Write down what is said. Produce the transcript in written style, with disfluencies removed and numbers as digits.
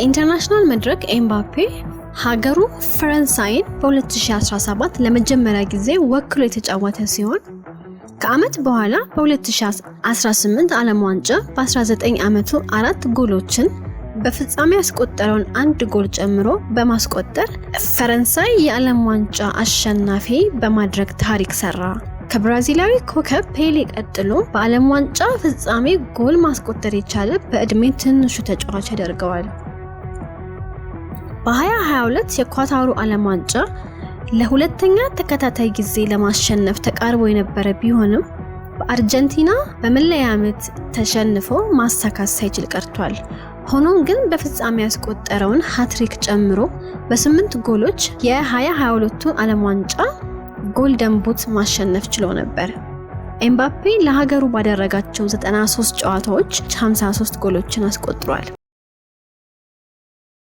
በኢንተርናሽናል መድረክ ኤምባፔ ሀገሩ ፈረንሳይን በ2017 ለመጀመሪያ ጊዜ ወክሎ የተጫወተ ሲሆን ከዓመት በኋላ በ2018 ዓለም ዋንጫ በ19 ዓመቱ 4 ጎሎችን በፍጻሜ ያስቆጠረውን 1 ጎል ጨምሮ በማስቆጠር ፈረንሳይ የዓለም ዋንጫ አሸናፊ በማድረግ ታሪክ ሰራ። ከብራዚላዊ ኮከብ ፔሌ ቀጥሎ በዓለም ዋንጫ ፍጻሜ ጎል ማስቆጠር የቻለ በእድሜ ትንሹ ተጫዋች ያደርገዋል። በ2022 የኳታሩ ዓለም ዋንጫ ለሁለተኛ ተከታታይ ጊዜ ለማሸነፍ ተቃርቦ የነበረ ቢሆንም በአርጀንቲና በመለያ ምት ተሸንፎ ማሳካት ሳይችል ቀርቷል። ሆኖም ግን በፍጻሜ ያስቆጠረውን ሃትሪክ ጨምሮ በ8 ጎሎች የ2022 ዓለም ዋንጫ ጎልደን ቡት ማሸነፍ ችሎ ነበር። ኤምባፔ ለሀገሩ ባደረጋቸው 93 ጨዋታዎች 53 ጎሎችን አስቆጥሯል።